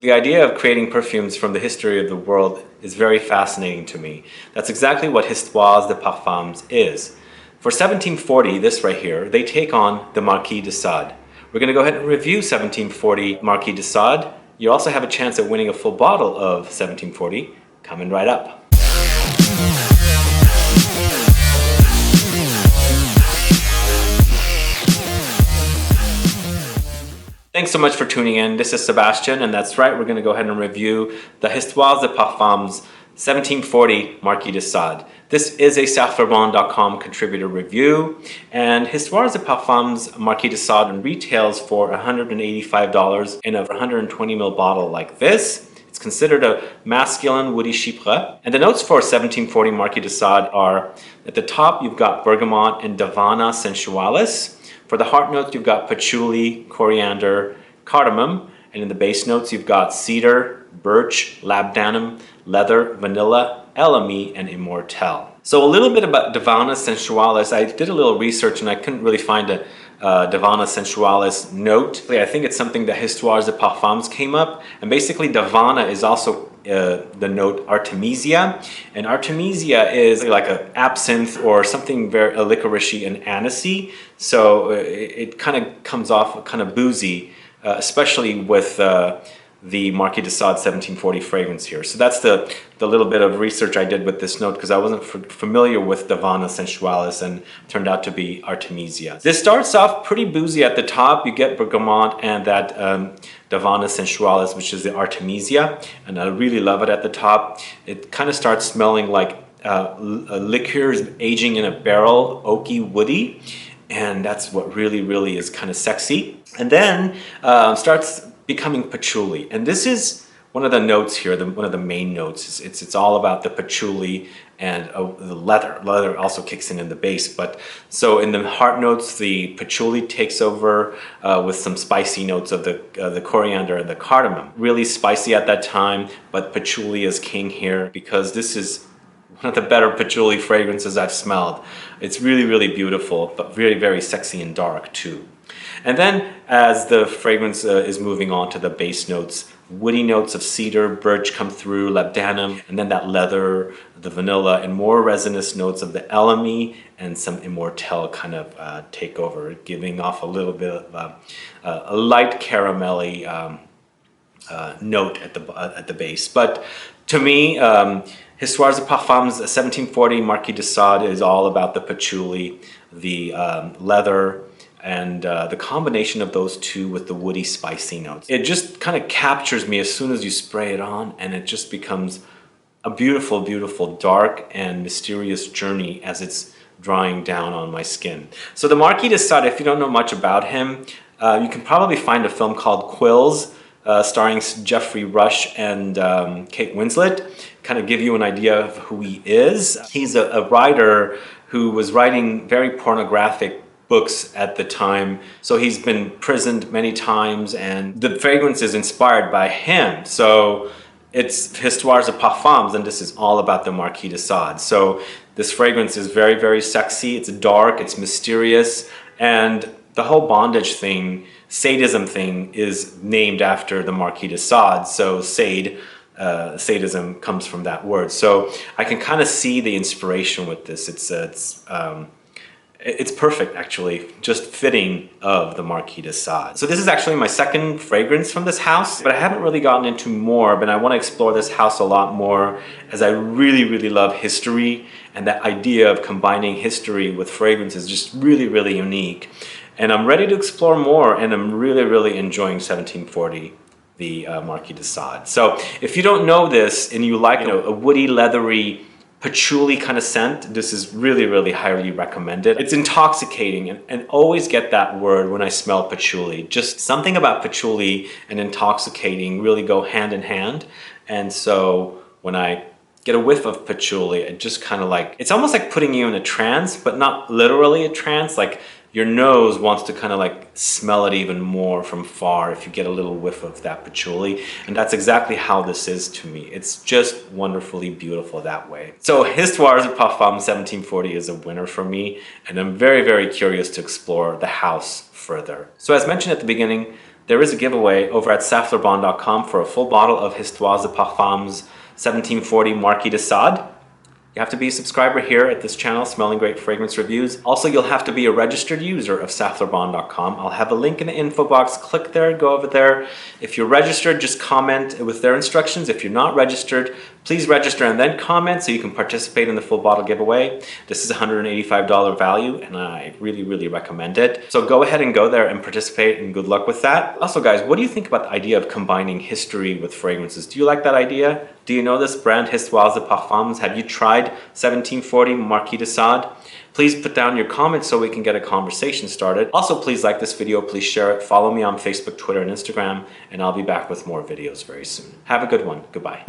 The idea of creating perfumes from the history of the world is very fascinating to me. That's exactly what Histoires De Parfums is. For 1740, this right here, they take on the Marquis de Sade. We're going to go ahead and review 1740 Marquis de Sade. You also have a chance at winning a full bottle of 1740 coming right up. Thanks so much for tuning in. This is Sebastian, and that's right, we're going to go ahead and review the Histoires de Parfums 1740 Marquis de Sade. This is a Saffrevon.com contributor review, and Histoires de Parfums Marquis de Sade retails for $185 in a 120ml bottle like this. It's considered a masculine woody chypree. And the notes for 1740 Marquis de Sade are, at the top you've got bergamot and Davana Sensualis. For the heart notes, you've got patchouli, coriander, cardamom, and in the base notes, you've got cedar, birch, labdanum, leather, vanilla, elemi, and immortelle. So a little bit about Davana Sensualis. I did a little research and I couldn't really find a Davana Sensualis note. I think it's something that Histoires de Parfums came up, and basically Davana is also the note Artemesia, and Artemesia is like an absinth or something very licorice and anisey, so it kind of comes off kind of boozy, especially with the Marquis de Sade 1740 fragrance here. So that's the little bit of research I did with this note, because I wasn't familiar with Davana Sensualis, and turned out to be Artemesia. This starts off pretty boozy at the top. You get bergamot and that Davana Sensualis, which is the Artemesia, and I really love it at the top. It kind of starts smelling like liqueurs aging in a barrel, oaky, woody, and that's what really is kind of sexy. And then starts becoming patchouli, and this is one of the notes here, one of the main notes. It's all about the patchouli and the leather. Leather also kicks in the base, but so in the heart notes, the patchouli takes over with some spicy notes of the coriander and the cardamom. Really spicy at that time, but patchouli is king here, because this is one of the better patchouli fragrances I've smelled. It's really beautiful, but very sexy and dark too. And then as the fragrance is moving on to the base notes, woody notes of cedar, birch come through, labdanum, and then that leather, the vanilla, and more resinous notes of the elemi and some immortelle kind of take over, giving off a little bit of a light caramelly note at the base. But to me, Histoires de Parfums 1740 Marquis de Sade is all about the patchouli, the leather, and the combination of those two with the woody, spicy notes. It just kind of captures me as soon as you spray it on, and it just becomes a beautiful, dark and mysterious journey as it's drying down on my skin. So the Marquis de Sade, if you don't know much about him, you can probably find a film called Quills, starring Geoffrey Rush and Kate Winslet, kind of give you an idea of who he is. He's a writer who was writing very pornographic books at the time, so he's been imprisoned many times, and the fragrance is inspired by him. So it's Histoires de Parfums, and this is all about the Marquis de Sade. So this fragrance is very sexy, it's dark, it's mysterious, and the whole bondage thing, sadism thing, is named after the Marquis de Sade. So sadism comes from that word. So I can kind of see the inspiration with this. It's perfect, actually, just fitting of the Marquis de Sade. So this is actually my second fragrance from this house, but I haven't really gotten into more, but I want to explore this house a lot more, as I really love history, and that idea of combining history with fragrance is just really unique. And I'm ready to explore more, and I'm really enjoying 1740, the Marquis de Sade. So if you don't know this, and you like a woody, leathery, patchouli kind of scent, this is really highly recommended. It's intoxicating, and always get that word when I smell patchouli. Just something about patchouli and intoxicating really go hand in hand. And so when I get a whiff of patchouli, it just kind of like, it's almost like putting you in a trance, but not literally a trance. Like your nose wants to kind of like smell it even more from far if you get a little whiff of that patchouli. And that's exactly how this is to me. It's just wonderfully beautiful that way. So Histoires de Parfums 1740 is a winner for me, and I'm very curious to explore the house further. So as mentioned at the beginning, there is a giveaway over at saflarbon.com for a full bottle of Histoires De Parfums 1740 Marquis de Sade. You have to be a subscriber here at this channel, Smelling Great Fragrance Reviews. Also, you'll have to be a registered user of saflarbon.com. I'll have a link in the info box. Click there, go over there. If you're registered, just comment with their instructions. If you're not registered, please register and then comment so you can participate in the full bottle giveaway. This is $185 value and I really, really recommend it. So go ahead and go there and participate, and good luck with that. Also guys, what do you think about the idea of combining history with fragrances? Do you like that idea? Do you know this brand, Histoires De Parfums? Have you tried 1740 Marquis de Sade? Please put down your comments so we can get a conversation started. Also, please like this video, please share it. Follow me on Facebook, Twitter, and Instagram, and I'll be back with more videos very soon. Have a good one. Goodbye.